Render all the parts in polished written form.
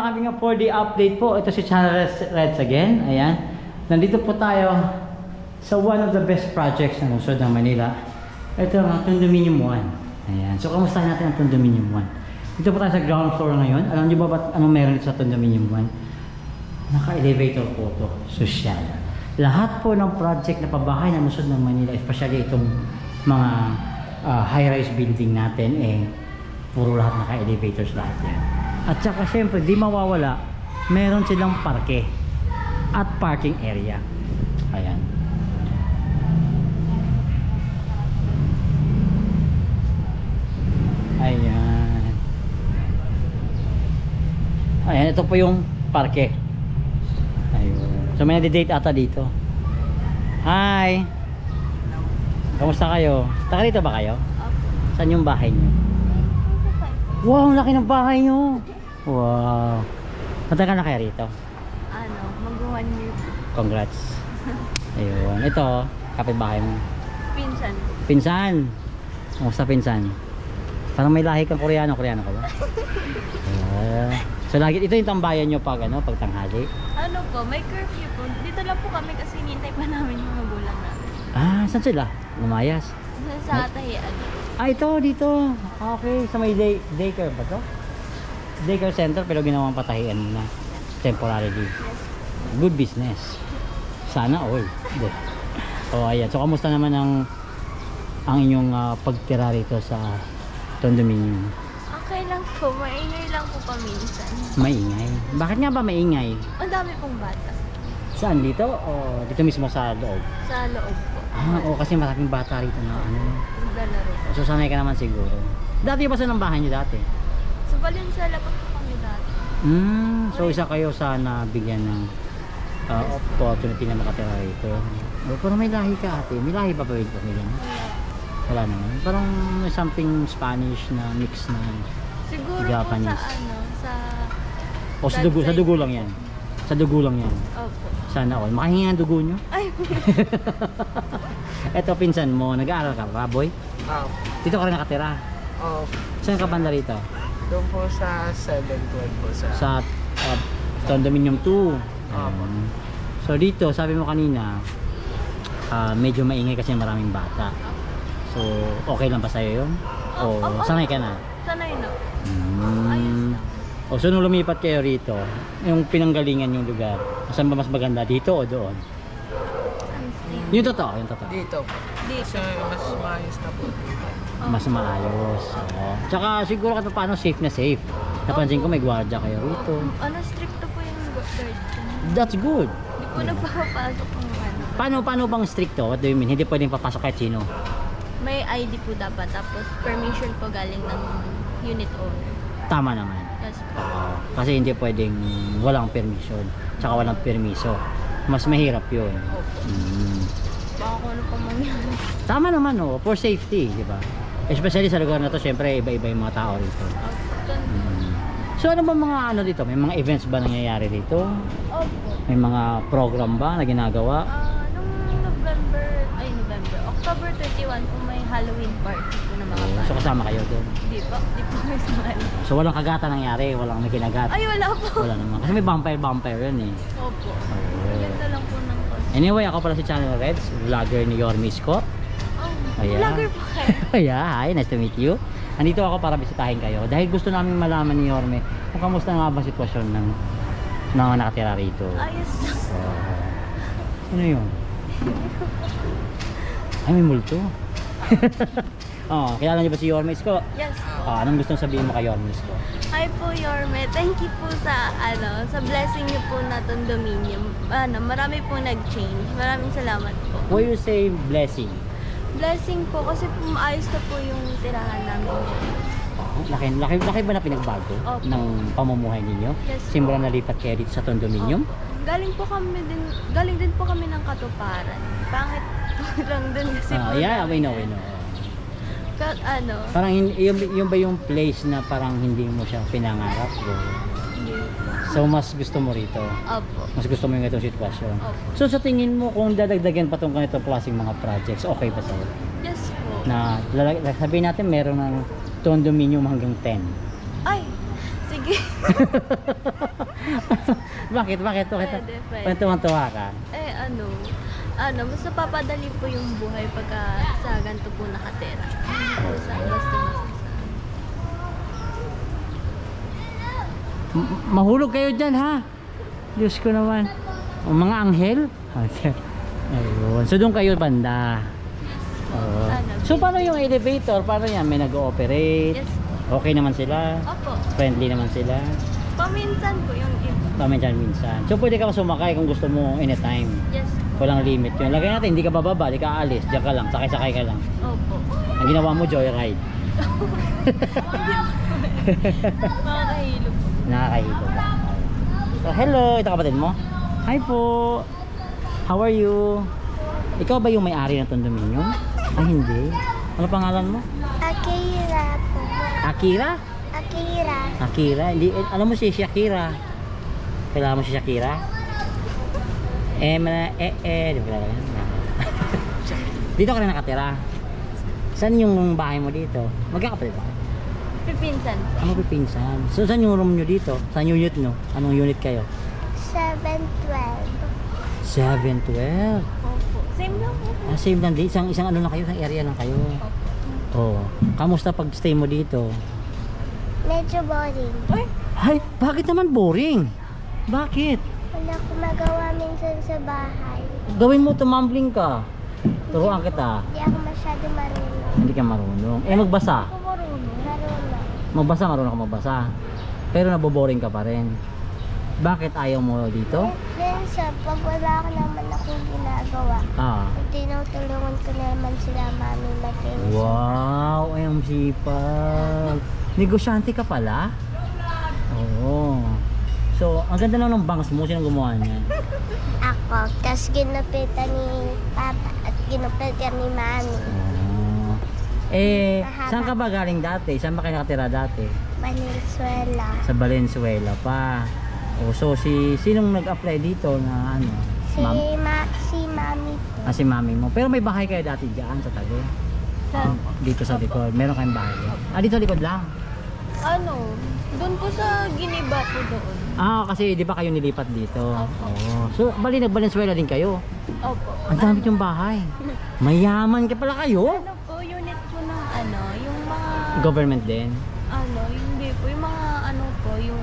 aming 4D update po. Ito si Channel Reds again. Ayan. Nandito po tayo sa one of the best projects ng lungsod ng Manila. Ito ang Condominium 1. Ayan. So, kamustahin natin ang Condominium 1. Dito po tayo sa ground floor ngayon. Alam niyo ba anong meron dito sa Condominium 1? Naka-elevator po ito. Social. Lahat po ng project na pabahay ng lungsod ng Manila, especially itong mga high-rise building natin, puro lahat naka-elevators lahat yan. At saka syempre, di mawawala, meron silang parke at parking area. Ayan. Ayan. Ayan, ito po yung parke. Ayun. So may nadi-date ata dito. Hi! Kamusta kayo? Taga dito ba kayo? Saan yung bahay niyo? Wow, laki ng bahay nyo. Wow. Matagal na kayo rito? Mag-1 year. Congrats. Ayun. Ito, kapitbahay mo. Pinsan. Pinsan. Kumusta pinsan? Parang may lahi kang Koreano. Koreano ka ba? So lagi, ito yung tambayan nyo pag tanghali? Ano po, may curfew po. Dito lang po kami kasi hinintay pa namin yung magulang namin. Saan sila? Lumayas? Sa Tahian. Ito, dito. Okay, sa may daycare ba to? Daycare center pero ginawang patahian na temporarily. Good business. Sana all. Ayan. So, kamusta naman ang inyong pagtira rito sa condominium? Okay lang po, maingay lang po paminsan. Maingay? Bakit nga ba maingay? Ang dami pong bata. Saan dito? O dito mismo sa loob? Sa loob po. Kasi maraming bata rito na Naglalaro. So sanay ka naman siguro. Dati ba saan ang bahay niyo dati? Sa Valenzuela po kami dati. So isa kayo sana bigyan ng opportunity na makatira rito. Pero may lahi ka ate. May lahi ba ba yung pamilya mo? Wala naman. Parang may something Spanish na mix na Siguro Japanese. po sa sa dugo lang yan. Sa dugo lang yan. Opo. Sana all. Makahingi ang dugo nyo. Ay, Eto pinsan mo, nag-aaral ka ba boy? Dito ka rin nakatira? Oo. Saan ka banda rito? Doon po sa 712 po sa... Sa Condominium 2. So dito, sabi mo kanina, medyo maingay kasi maraming bata. So, okay lang ba sa'yo yun? O sanay ka na? sanay na. Ayos lang. So nung lumipat kayo rito, yung pinanggalingan yung lugar, saan ba mas maganda? Dito o doon? Yung totoo. Dito po. Dito. Kasi mas maayos na po dito. Mas maayos. Tsaka siguro kahit paano safe na safe. Napansin ko may gwardiya kayo rito. Stricto po yung guard. That's good. Hindi po nagpapapasok ng Paano bang stricto? What do you mean? Hindi pwedeng papasok kahit sino? May ID po dapat, tapos permission po galing ng unit owner. Tama naman. Yes po. Kasi hindi pwedeng walang permission. Tsaka walang permiso. Mas mahirap yun. Baka kung ano pa mangyari. Tama naman for safety, di ba? Especially sa lugar na to, syempre iba-iba yung mga tao rito. So ano ba mga dito? May mga events ba nangyayari dito? Opo. May mga program ba na ginagawa? October 31 po may Halloween party po ng mga bata. So kasama kayo doon? Di po may sumali. So walang kagatan nangyari? Walang may kinagat? Ay, wala po. Wala naman. Kasi may vampire yun eh. Opo. Maganda lang po ng costume. Anyway, ako pala si Channel Reds, vlogger ni Yorme Isko. Ayan. Vlogger po kayo. Hi, nice to meet you. Andito ako para bisitahin kayo dahil gusto namin malaman ni Yorme kung kamusta nga ba sitwasyon ng nakatira rito. Ayos lang. Ano yun? Ay, may multo. Kilala niyo ba si Yorme Isko? Yes po. Anong gusto sabihin mo kay Yorme Isko? Hi po, Yorme. Thank you po sa sa blessing niyo po na condominium. Marami po nag-change. Maraming salamat po. Why you say blessing? Blessing po kasi maayos na po yung tirahan namin. Laki ba na pinagbago ng pamumuhay ninyo? Yes. Simula nalipat kayo dito sa condominium? Galing din po kami ng Katuparan. Pangit po lang din kasi po. Yeah, we know. Parang yung ba yung place na parang hindi mo siya pinangarap? So mas gusto mo rito? Opo. Mas gusto mo yung itong sitwasyon? Opo. So sa tingin mo kung dadagdagan pa itong ganitong klaseng mga projects, okay ba sa'yo? Yes po. Na sabihin natin meron ng condominium hanggang 10. Ay, sige Bakit? Pwede. Bakit tuwang-tuwa ka? Mas napapadali po yung buhay pagka sa ganito po nakatira. Sa gusto mo. Mahulog kayo dyan, ha? Diyos ko naman. O, mga anghel? Ayun. So, doon kayo banda. Oo. So, paano yung elevator? Paano yan? May nag-ooperate? Yes. Okay naman sila? Opo. Friendly naman sila? Paminsan po yung iba. Paminsan-minsan. So, pwede ka sumakay kung gusto mo anytime. Yes. Walang limit yun. Lagay natin, hindi ka bababa, hindi ka aalis. Diyan ka lang, sakay-sakay ka lang. Opo. Ang ginawa mo, joyride. Makakahilo po. Nakakahilo ba? So, hello, ito kapatid mo? Hi po. How are you? Ikaw ba yung may-ari ng condominium? Ah, hindi. Ano pangalan mo? Akira po. Akira? Akira. Akira? Hindi, alam mo si Shakira. Kailangan mo si Shakira? Di ba kilala yan? Dito ka rin nakatira. Saan yung bahay mo dito? Magkakapatid ba? Pipinsan po. Ano pipinsan? So saan yung room nyo dito? Saan yung unit nyo? Anong unit kayo? 712. 712. Opo. Same lang po. Ah, same lang din. Isang ano lang kayo, isang area lang kayo. Oh. Kamusta pag stay mo dito? Medyo boring. Ay, bakit naman boring? Bakit? Wala akong magawa minsan sa bahay. Gawin mo, tumambling ka. Turuan kita. Hindi ako masyado marunong. Hindi ka marunong. Eh, magbasa. Ako marunong. Marunong ka magbasa. Pero naboboring ka pa rin. Bakit ayaw mo dito? Minsan, pag wala ka naman akong ginagawa, tinutulungan ko naman sila mami mag-inis. Wow, ay ang sipag. Negosyante ka pala? Oo. So, ang ganda lang ng bangs mo. Sinong gumawa niyan? Ako, tapos ginupitan ni Papa at ginupitan ni Mami. Oh. Eh, saan ka ba galing dati? Saan ba kayo nakatira dati? Valenzuela. Sa Valenzuela pa. Oh, so sinong nag-apply dito na ano? Si Mami po. Si mami mo. Pero may bahay kayo dati diyan sa Taguig. Dito sa likod. Meron kayong bahay. Dito sa likod lang. Doon po sa Giniba po doon. Kasi di ba kayo nilipat dito? Oo. So, bali nag-Valenzuela din kayo? Opo. Ang dami yung bahay. Mayaman ka pala kayo? Ano po, unit po ng yung mga... Government din? Hindi po. Yung mga yung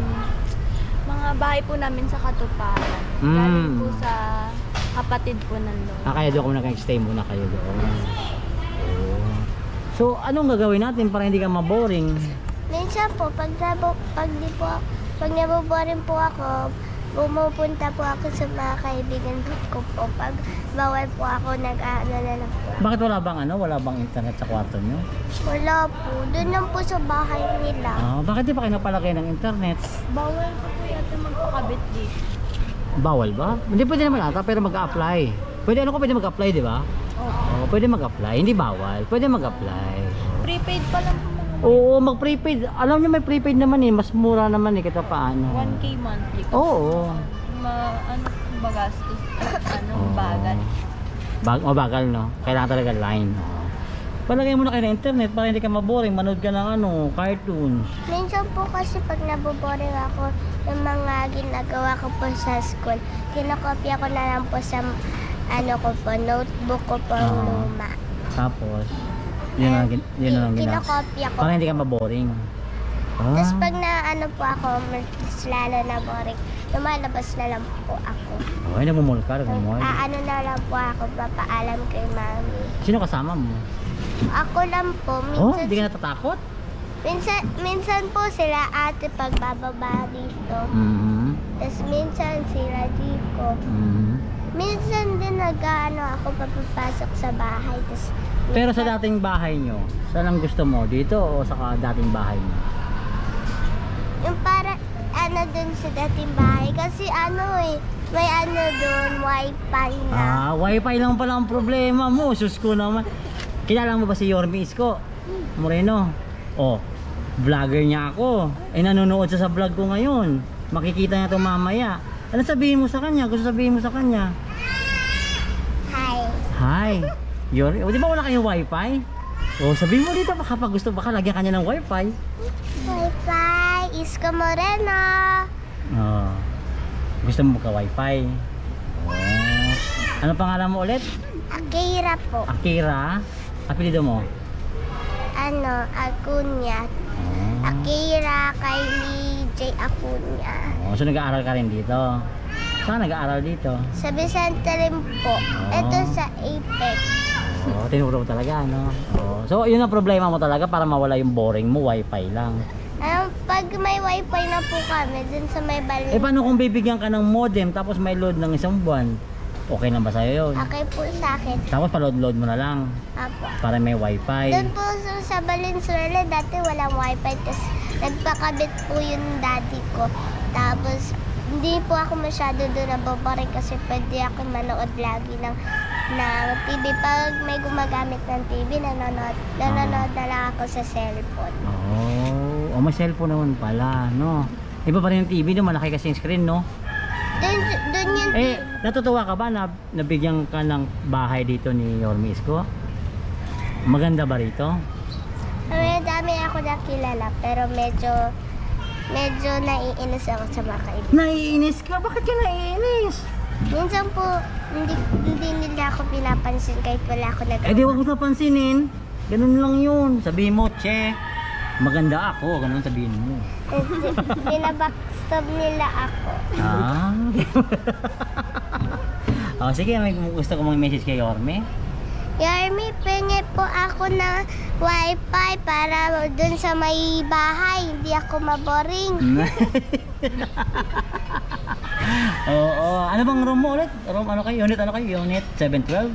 mga bahay po namin sa Katuparan. Galing po sa kapatid po nandun. Kaya doon kung nag-stay muna kayo doon. So, anong gagawin natin para hindi ka maboring? Minsan po, pag naboboring po ako, pumupunta po ako sa mga kaibigan ko po. Pag bawal po ako, nag-aano na lang po. Bakit wala bang internet sa kwarto nyo? Wala po. Doon lang po sa bahay nila. Bakit di pa kayo napalagay ng internet? Bawal po yata magpakabit dito. Bawal ba? Hindi pwede naman ata, pero mag-a-apply. Pwede mag-apply, di ba? Oo, pwede mag-apply. Hindi bawal. Pwede mag-apply. Prepaid pa lang po. Oo, mag-prepaid. Alam niyo may prepaid naman mas mura naman kita paano. 1K monthly. Oo. Bagastos? Bagal? Mabagal, no? Kailangan talaga line. Palagay mo na kayo ng internet para hindi ka maboring. Manood ka ng cartoons. Minsan po kasi pag naboboring ako, yung mga ginagawa ko po sa school, kinokopya ko na lang po sa notebook ko po luma. Tapos, yun na lang kinokopya ko. Para hindi ka maboring. Tapos pag po ako, mas lalo na boring, lumalabas na lang po ako. Ay, nagmumol ka, nagmumol. Na lang po ako, papaalam kay Mami. Sino kasama mo? Ako lang po. Minsan, hindi ka natatakot? Minsan po sila ate pagbababa dito. Tapos minsan sila Chico. Minsan din ako papapasok sa bahay. Pero sa dating bahay nyo, saan ang gusto mo? Dito o sa dating bahay nyo? Yung para dun sa dating bahay. Kasi may dun, wifi na. Wifi lang pala ang problema mo. Sus ko naman. Kilala mo ba si Yorme Isko Moreno? Vlogger niya ako. Nanonood siya sa vlog ko ngayon. Makikita niya ito mamaya. Ano sabihin mo sa kanya? Gusto sabihin mo sa kanya? Hi. Di ba wala kayong wifi? Sabihin mo dito kapag gusto baka lagyan kanya ng wifi. Wifi Isko Moreno. Oh. Gusto mo magka-wifi? Oh. Ano pangalan mo ulit? Akira po. Akira? Apelido mo? Acuña. Oh. Akira Kylie J. Acuña. Oh, so nag-aaral ka rin dito? Saan nag-aaral dito? Sa Vicente rin po. Ito sa Apex. Oh, tinuro mo talaga, no? Oh. So, yun ang problema mo talaga para mawala yung boring mo, wifi lang. Pag may wifi na po kami dun sa may balon. Eh, paano kung bibigyan ka ng modem tapos may load ng isang buwan? Okay lang ba sa'yo yun? Okay po sa akin. Tapos pa-load-load mo na lang Apo. para may wifi. Doon po sa Valenzuela, dati walang wifi. Tapos nagpakabit po yung daddy ko. Tapos hindi po ako masyado doon nababarik kasi pwede ako manood lagi ng TV. Pag may gumagamit ng TV, nanonood na lang ako sa cellphone. Oh, may cellphone naman pala, no? Iba pa rin yung TV, no? Malaki kasi yung screen, no? Doon yun. Eh, natutuwa ka ba na nabigyan ka ng bahay dito ni Yorme Isko? Maganda ba rito? May dami ako nakilala pero medyo naiinis ako sa mga kaibigan. Naiinis ka? Bakit ka naiinis? Minsan po, hindi nila ako pinapansin kahit wala ako nagawa. Eh di wag mo napansinin. Ganun lang yun. Sabihin mo, che, maganda ako. Ganun sabihin mo. Binabackstab nila ako. Ah. Oh, sige, may gusto ko mong message kay Yorme. Yarmi, pengen po ako ng wifi para dun sa may bahay. Hindi ako maboring. Oo. Ano bang room mo ulit? Room ano kayo? Unit ano kayo? Unit 712?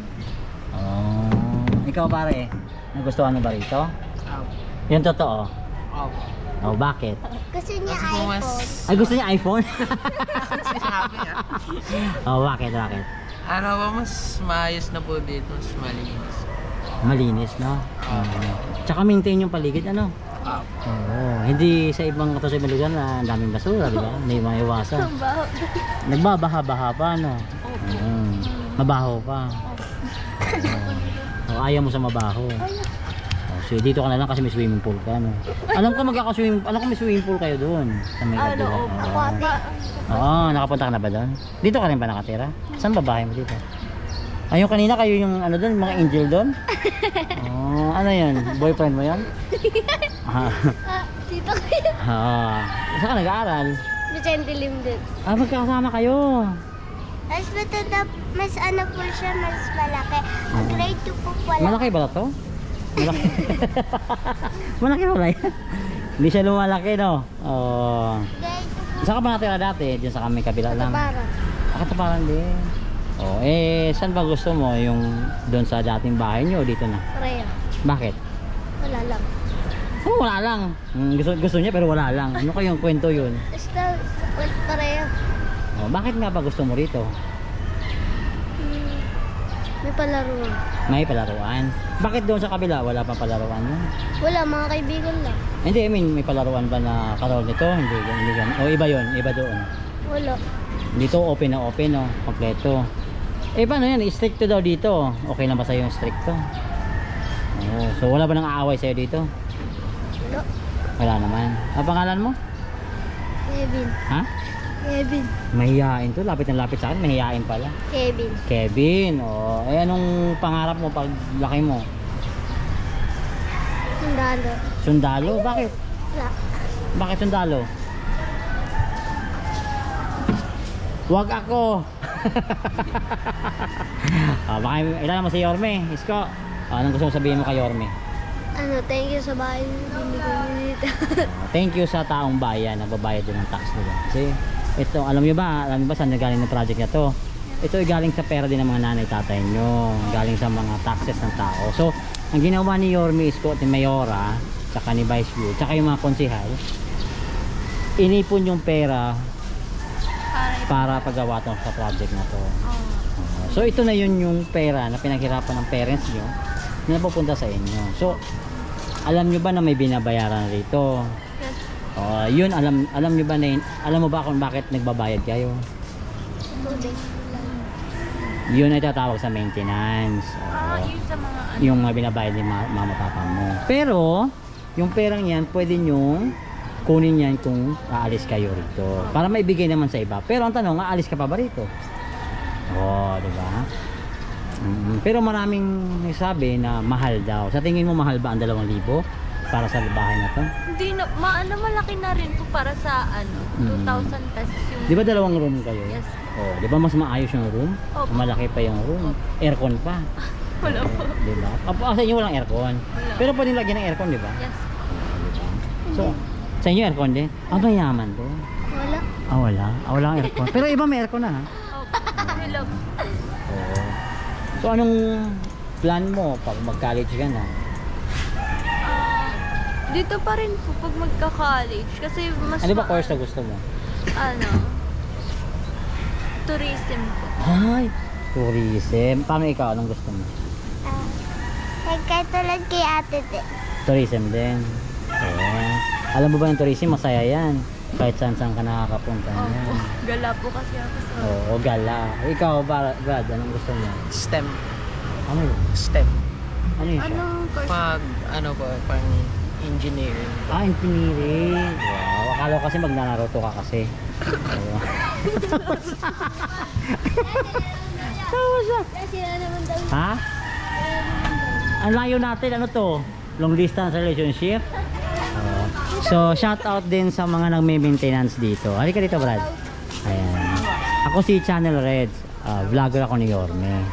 Oh. Ikaw pare, nagustuhan mo ba rito? Opo. Yung totoo? Opo. Oh, bakit? Gusto niya Kasi po mas... iPhone. Ay, gusto niya iPhone? Sinabi niya. Oh, bakit? Ano ba, mas maayos na po dito, mas malinis. Malinis, no? Tsaka maintain yung paligid, ano? Opo. Oo. Hindi sa ibang katulad sa ibang lugar na ang daming basura, di ba? Hindi maiwasan. Nagbabaha-baha pa, no? Mabaho pa. Oh, ayaw mo sa mabaho. Oh, so dito ka na lang kasi may swimming pool ka, no? Alam ko may swimming pool kayo doon. Sa may kabila. Oo, nakapunta ka na ba doon? Dito ka rin ba nakatira? Saan ba bahay mo dito? Ayun kanina kayo yung ano doon, mga angel doon? Oh, ano yun? Boyfriend mo yun? Dito kayo. Saan ka nag-aaral? Vicente Lim din. Magkakasama kayo. Mas ano po siya, mas malaki. Grade 2 po pala. Malaki ba to? Malaki. Malaki pala yan. Hindi siya lumalaki, no? Oh. Grade 2 po. Saan ka ba natira dati? Diyan sa kami kabila lang. Para. Kataparan din. Oh, eh, saan ba gusto mo? Yung doon sa dating bahay nyo o dito na? Pareho. Bakit? Wala lang. Oh, wala lang. Gusto niya pero wala lang. Ano kayong kwento yun? Basta, pareho. Oh, bakit nga ba gusto mo rito? May palaruan. May palaruan. Bakit doon sa kabila wala pang palaruan yun? Wala, mga kaibigan lang. Hindi, I mean, may palaruan ba na karol nito? Hindi ganun. O iba yun, iba doon. Wala. Dito open na open, no? Kompleto. Eh paano yan? Stricto daw dito. Okay lang ba sa'yo yung stricto? Oh, so wala ba nang aaway sa'yo dito? Wala. Wala naman. Ang pangalan mo? Kevin. Ha? Kevin. Mahihain to. Lapit na lapit sa akin. Mahihain pala. Kevin. Kevin. Oh, eh anong pangarap mo pag laki mo? Sundalo. Sundalo? Bakit? Wala. Bakit sundalo? Wag ako. Baka ilan mo si Yorme, Isko. Anong gusto mo sabihin mo kay Yorme? Thank you sa bahay binigay mo dito. Thank you sa taong bayan, nagbabayad din ng tax nila. Kasi ito, alam niyo ba saan galing ng project na to? Ito ay galing sa pera din ng mga nanay tatay nyo, galing sa mga taxes ng tao. So, ang ginawa ni Yorme Isko at ni Mayora, tsaka ni Vice View, tsaka yung mga konsihal, inipon yung pera para paggawa to sa project na to. So ito na yun yung pera na pinaghirapan ng parents nyo na napupunta sa inyo. So alam nyo ba na may binabayaran rito? Yes. Yun, alam nyo ba na yun, alam mo ba kung bakit nagbabayad kayo? Yun ay tatawag sa maintenance. Yung sa mga Yung binabayad ni mama papa mo. Pero yung perang yan pwede nyong kunin yan kung aalis kayo rito. Para maibigay naman sa iba. Pero ang tanong, aalis ka pa ba rito? Oo, di ba? Pero maraming nagsabi na mahal daw. Sa tingin mo mahal ba ang 2,000 para sa bahay na to? Hindi na, malaki na rin po para sa 2,000 pesos yung... Di ba 2 room kayo? Yes. Oh, di ba mas maayos yung room? Opo. Malaki pa yung room. Aircon pa. Wala po. Di ba? Sa inyo walang aircon. Wala. Pero pwede lagyan ng aircon, di ba? Yes. So, sa inyo aircon din? Mayaman to. Wala. Wala. Wala ang aircon. Pero iba may aircon na ha? Opo. Hello. Oo. So, anong plan mo pag mag-college ka na? Dito pa rin po pag magka-college. Kasi mas... Ano ba course na gusto mo? Tourism po. Ay, tourism. Paano ikaw? Anong gusto mo? Kahit tulad kay ate din. Tourism din. Oo. Alam mo ba yung tourism? Masaya yan. Kahit saan ka nakakapunta Opo. yan. Gala po kasi ako sa... Oo, gala. Ikaw, Brad, anong gusto mo? STEM. Ano yun? STEM. Ano yun siya? Anong course? Pang engineering. Engineering. Wow, akala ko kasi magnanaruto ka kasi. Oo. Tawa siya. Ha? Ang layo natin, ano to? Long distance relationship? Oo. So, shout out din sa mga nagme-maintenance dito. Halika dito, Brad. Ayan. Ako si Channel Reds. Vlogger ako ni Yorme.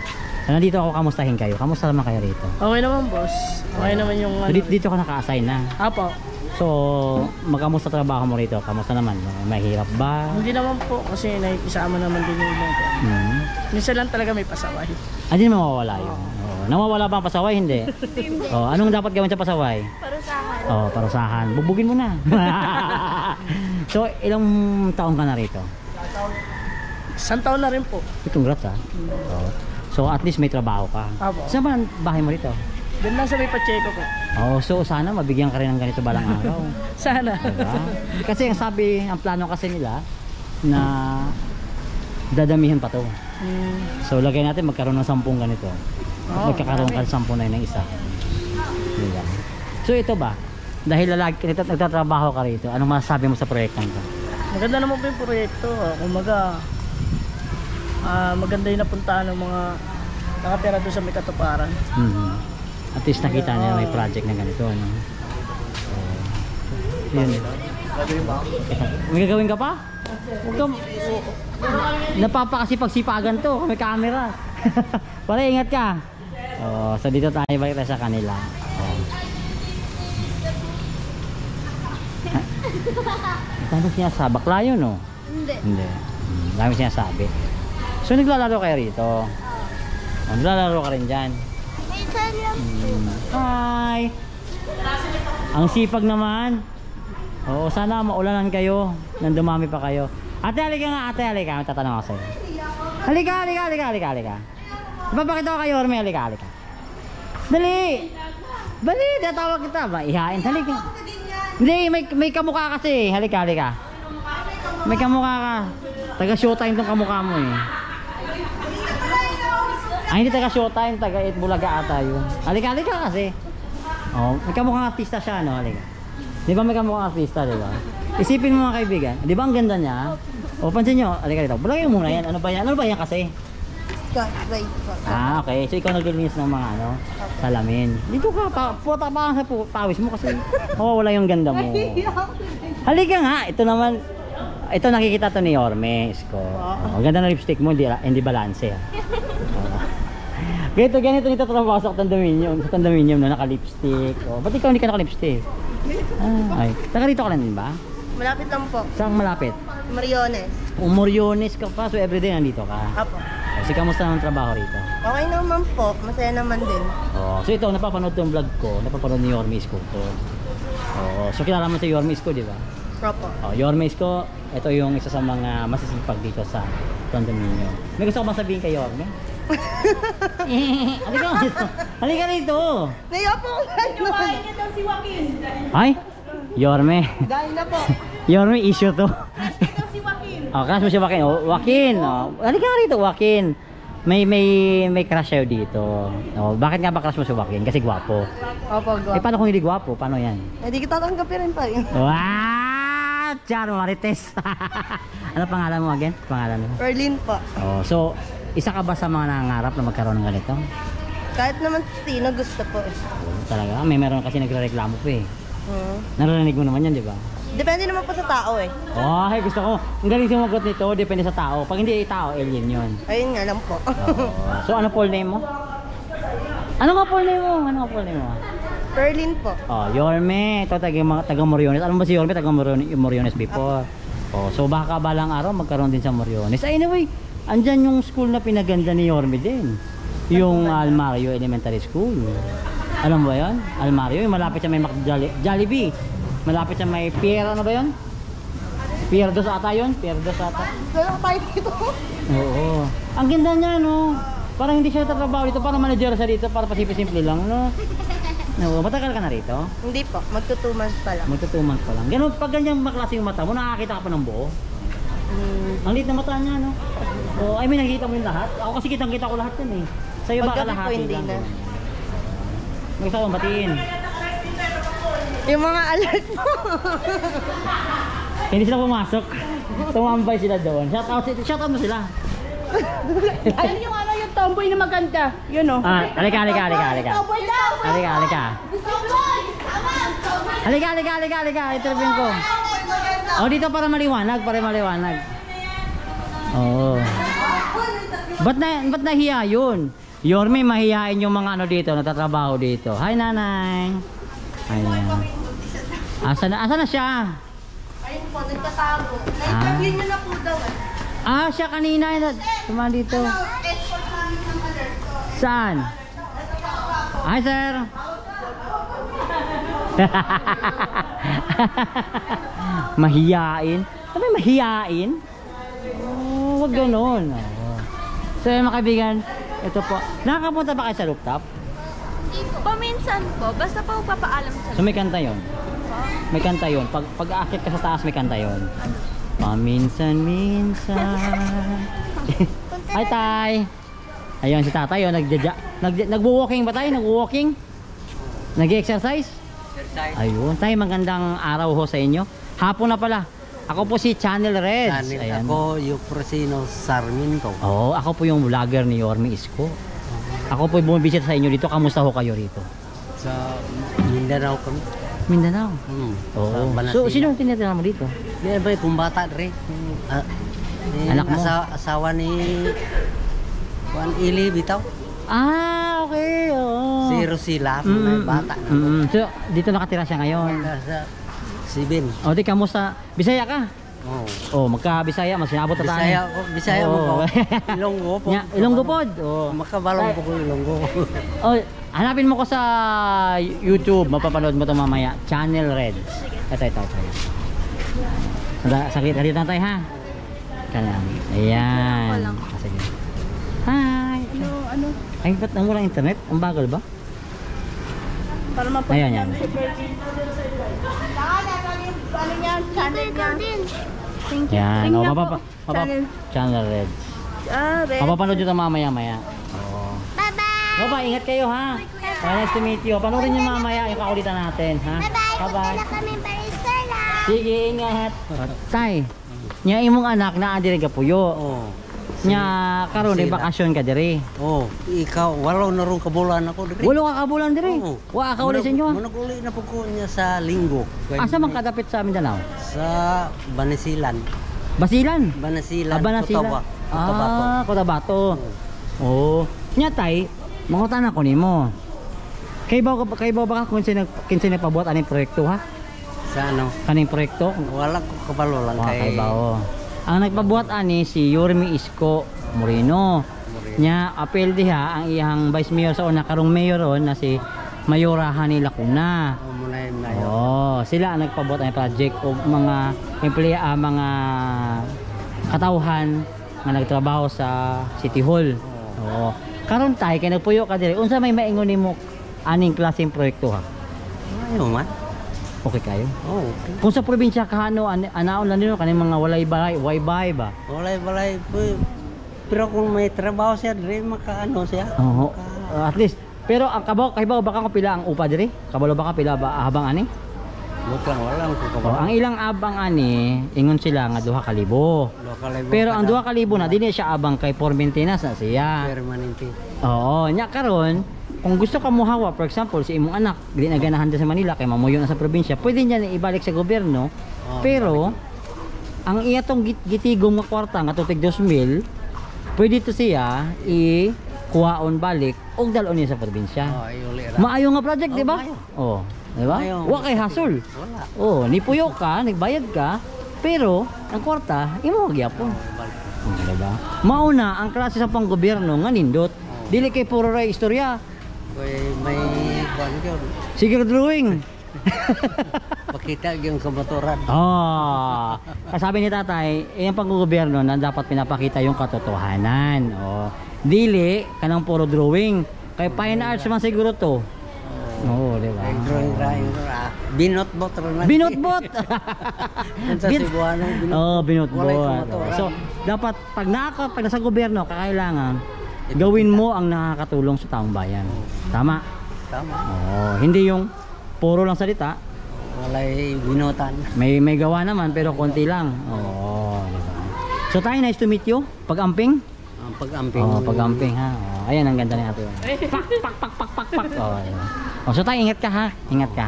Nandito ako, kamustahin kayo. Kamusta naman kayo rito? Okay naman, boss. Okay naman yung Dito ka naka-assign na. Apo. So, magkamusta trabaho mo rito? Kamusta naman? Mahirap ba? Hindi naman po kasi nakikisama naman din yung ibang ko. Minsan lang talaga may pasaway. Hindi mawawala yun. Oo. Nawawala ba ang pasaway? Hindi. Oh, anong dapat gawin sa pasaway? Parusahan. Oh, parusahan. Bubugin mo na. So, ilang taon ka na rito? 1 taon na rin po. Congrats ha. Oh. So, at least may trabaho ka. Apo. Saan ba ang bahay mo rito? Doon lang sa may Pacheco po. Oh, so sana mabigyan ka rin ng ganito balang araw. Sana. Diba? Kasi ang sabi, ang plano kasi nila na dadamihan pa to. So lagay natin magkaroon ng 10 ganito. Oh, Magkakaroon ka ng 10 na yun ng isa. Diba? So ito ba? Dahil nagtatrabaho ka rito, anong masasabi mo sa proyektong to? Maganda naman po yung proyekto. Kumaga, maganda yung napuntahan ng mga nakatira doon sa may katuparan. At least nakita nila may project na ganito, ano? Yun. May gagawin ka pa? Huwag kang... Napapakasipagsipagan to, may camera. Para ingat ka. So dito tayo balik sa kanila. Ano sinasabi? Bakla yun, no? Hindi. Dami sinasabi. So naglalaro kayo rito? Naglalaro ka rin dyan? Minsan lang po. Hi! Ang sipag naman. Oo, sana maulanan kayo nang dumami pa kayo. Ate, halika nga, ate, halika. May tatanong ako sa'yo. Halika. Ipapakita ko kayo, Orme, halika. Dali! Dali, tatawag kita. Ihain, halika. Hindi, may kamukha kasi. Halika. May kamukha ka. Taga-showtime tong kamukha mo eh. Hindi taga-showtime, taga-Itbulaga ata yun. Halika kasi. May kamukhang artista siya, no? Halika. Di ba may kamukhang artista, di ba? Isipin mo mga kaibigan. Di ba ang ganda niya? Pansin nyo. Halika dito. Bulagay mo muna yan. Ano ba yan kasi? Okay. So ikaw naglilinis ng mga salamin. Dito ka, puta pa sa pawis mo kasi wala yung ganda mo. Halika nga. Ito naman. Ito nakikita to ni Yorme Isko. Ang ganda ng lipstick mo, hindi balanse. Ganito nito trabaho sa condominium. Sa condominium na naka-lipstick. Ba't ikaw hindi ka naka-lipstick? Ay. Taga rito ka lang din ba? Malapit lang po. Saan malapit? Mariones. Mariones ka pa. So everyday nandito ka? Apo. So kamusta naman trabaho rito? Okay naman po. Masaya naman din. So ito, napapanood tong vlog ko. Napapanood ni Yorme Isko to. So kilala mo si Yorme Isko, di ba? Opo. Yorme Isko, ito yung isa sa mga masisipag dito sa condominium. May gusto ko bang sabihin kay Yorme? Halika rito. Naiya po ko Ay, Yorme. Dahil na po. Yorme, issue to. Crush mo si Joaquin. Joaquin. Halika rito, Joaquin. May crush sa'yo dito. Bakit nga ba crush mo si Joaquin? Kasi gwapo. Opo, gwapo. Paano kung hindi gwapo? Paano yan? Hindi kita tanggapin rin pa rin. Wow! Char Marites. Ano pangalan mo again? Pangalan mo? Berlin po. Oh, so isa ka ba sa mga nangangarap na magkaroon ng ganito? Kahit naman sino gusto po. Talaga? May meron kasi nagrereklamo pa eh. Hmm. Narinig mo naman yan, di ba? Depende naman po sa tao eh. Oh, hey, gusto ko. Ang galing sumagot nito, depende sa tao. Pag hindi tao, alien yun. Ayun nga lang po. Oh. So ano full name mo? Ano nga full name mo? Ano nga full name mo? Berlin po. Oh, Yorme. Ito taga Moriones. Alam mo ba si Yorme? Taga Moriones before. Oh, so baka balang araw magkaroon din sa Moriones. Anyway, andyan yung school na pinaganda ni Yorme din. Yung Almario Elementary School. Alam mo ba yun? Almario, yung malapit sa may Jollibee. Malapit sa may Pier, ano ba yun? Pier 2 ata yun? Pier 2 ata. Kaya tayo dito. Oo. Ang ganda niya, no? Parang hindi siya tatrabaho dito, parang manager siya dito, para pasipi-simple lang, no? No, matagal ka na rito? Hindi po, magto 2 months pa lang. Magto 2 months pa lang. Ganun, pag ganyan maklase yung mata mo, nakakita ka pa ng buo. Ang liit na mata niya, no? Oh, I mean, nakikita mo yung lahat. Ako kasi kitang-kita ko lahat yan, eh. Sa'yo ba Paggabi po, kalahati hindi lang? na. May gusto kong batiin. Yung mga alert mo. Hindi sila pumasok. Tumambay sila doon. Shout out mo sila. Ayun yung ano yung tomboy na maganda. Yun oh. Ah, halika. Tomboy daw! Halika. Interview ko. Oh, dito para maliwanag. Oo. Ba't nahiya yun? Yorme, mahihain yung mga ano dito, natatrabaho dito. Hi, nanay. Ayan. Asa na siya? Ayun po, nagtatago. Ah. Na-interview nyo na po daw eh. Ah, siya kanina. Tuma dito. Escort namin ng alert ko. Saan? Hi, sir. Mahiyain? Sabi mahiyain? Oh, wag ganon. Oh. So mga kaibigan, ito po. Nakakapunta ba kayo sa rooftop? Paminsan po, basta po papaalam sa So may kanta yun? May kanta yun. Pag aakit ka sa taas, may kanta yun. Paminsan-minsan. Hi, tay. Ayun, si tatay yun. Nagwo-walking ba tayo? Nagwo-walking? Nag-exercise? Ayun, tay, magandang araw ho sa inyo. Hapon na pala. Ako po si Channel Reds. Ayan. Ako yung Prosino Sarmiento. Oo, ako po yung vlogger ni Yorme Isko. Ako po bumibisita sa inyo dito. Kamusta ho kayo rito? Sa Mindanao kami. Mindanao? Sa Oo. Banatina. So, sino ang tinitira mo dito? Yan ba yung bata rin? Anak mo? Asawa ni Juan Ili Bitaw. Ah, okay. Oo. Si Rosila, bata na. So, dito nakatira siya ngayon. Sa Sibin. O, di, kamusta? Bisaya ka? Oh. O, magka-Bisaya. Mas sinabot na tayo. Bisaya mo Oo. po. Ilonggo po. Ilonggo pod. O. Makabalong po ko Ilonggo. O, hanapin mo ko sa YouTube. Mapapanood mo ito mamaya. Channel Reds. Ito. Sakit na tayo, ha? Kanyan. Ayan. Sige. Hi. Ano? Ay, ba't ang walang internet? Ang bagal ba? Para mapunta Ayan, yan. si Berlin. Ano yan? Channel yan. Thank you. Yan. Tingnan O, po. Channel Reds. Red. Mapapanood nyo ito mamaya-maya. Oo. Bye-bye! Bye-bye, ingat kayo, ha? Nice to meet you. Panoorin nyo mamaya yung kakulitan natin, ha? Bye-bye! Punta Bye-bye. na kami Parisala! Sige, ingat. Tay, nya imong anak na adiri ka puyo. Oh. Nya karon ay Sila. bakasyon ka diri. Oh, ikaw wala na ron kabulan ako diri. Walo ka kabulan diri. Oo. Wa ka uli sa inyo. Managuli na po ko niya sa linggo. Asa man kadapit sa Mindanao? Sa Banisilan. Basilan. Banasilan. Banasilan. Cotabato. Ah, Cotabato. Oh. Nya tay, mangutan ako nimo. Kay ba ka kung kinsa nagpabuhat aning proyekto, ha? Sa ano? Kaning proyekto? Wala ko kabalo lang Kay bao. Ang nagpabuhat ani si Yorme Isko Moreno. Nya apel diha ang iyang vice mayor sa una karong mayoron na si Mayora Hani Lacuna. Muna yung nayo. Oh, sila ang nagpabuhat ang project o mga emplea mga katawhan nga nagtrabaho sa City Hall. Oh. Karon tay kay nagpuyo ka diri. Unsa may maingon nimo aning klaseng proyekto, ha? Ayaw man. Okay kayo? Oh. Kung sa probinsya kahano anaon lang nino kaning mga walay bay ba? Walay po. Pero kung may trabaho siya, dre makaano siya. Oo. At least pero ang kabaw baka ko pila ang upa diri? Kabalo baka pila ba habang ani? Buklang walang ko Oh, ang ilang abang ani, ingon sila nga 2,000. Pero ang 2,000 na dili siya abang kay for maintenance na siya. permanente. Oo, nya karon kung gusto ka muhawa, for example, si imong anak dili na ganahan sa Manila kay mamuyo na sa probinsya, pwede niya na ibalik sa gobyerno. Pero ang iyatong gitigom nga kwarta nga tutig 2,000, pwede to siya kuhaon balik og dalon niya sa probinsya. Oh, iuli ra. Maayo nga project, di ba? maayo. Oh, di ba? Maayo. Wa kay hasol. Wala. Oh, nipuyo ka, nagbayad ka, pero ang kwarta imo magyapon. Di ba? Mauna ang klase sa panggobyerno nga nindot. Dili kay puro ra istorya. May kuan gyud. Sige drawing. Pakita yung kamaturan. Oh, kasabi ni tatay, yung panggobyerno na dapat pinapakita yung katotohanan. Oh, dili kanang puro drawing. Kay fine arts man siguro to. Oo, di ba? Ay, drawing ra. Binot-bot ra na. Binotbot. Sa Cebuano, binot. Oh, Walay binotbot. kamaturan. So, dapat pag nasa gobyerno, kakailangan gawin mo ang nakakatulong sa taong bayan. Tama? Tama. Oh, hindi yung puro lang salita. Walay binotan. May gawa naman pero konti lang. Oo, di ba? So, tayo, nice to meet you. Pag-amping? Ang pag-amping. Oh, pag-amping ha. Oh, ayan ang ganda ni ate. Pak. Oh, diba? Oh, so tayo, ingat ka ha. Ingat ka.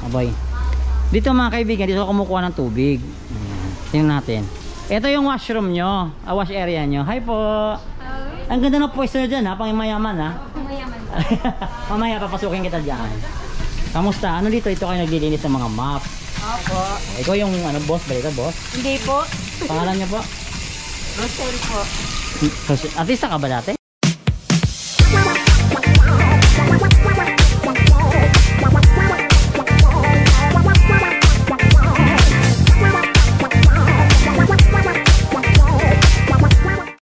Aboy. Dito mga kaibigan, dito ako kumukuha ng tubig. Tingnan natin. Ito yung washroom nyo. Wash area nyo. Hi po. Ang ganda ng pwesto nyo dyan ha. Pang mayaman ha. Mamaya papasukin kita dyan. Kamusta? Ano dito? Ito kayo naglilinis ng mga map. Opo. Ikaw yung boss ba dito, boss? Hindi po. Pangalan niyo po? Rosel po. Artista ka ba dati?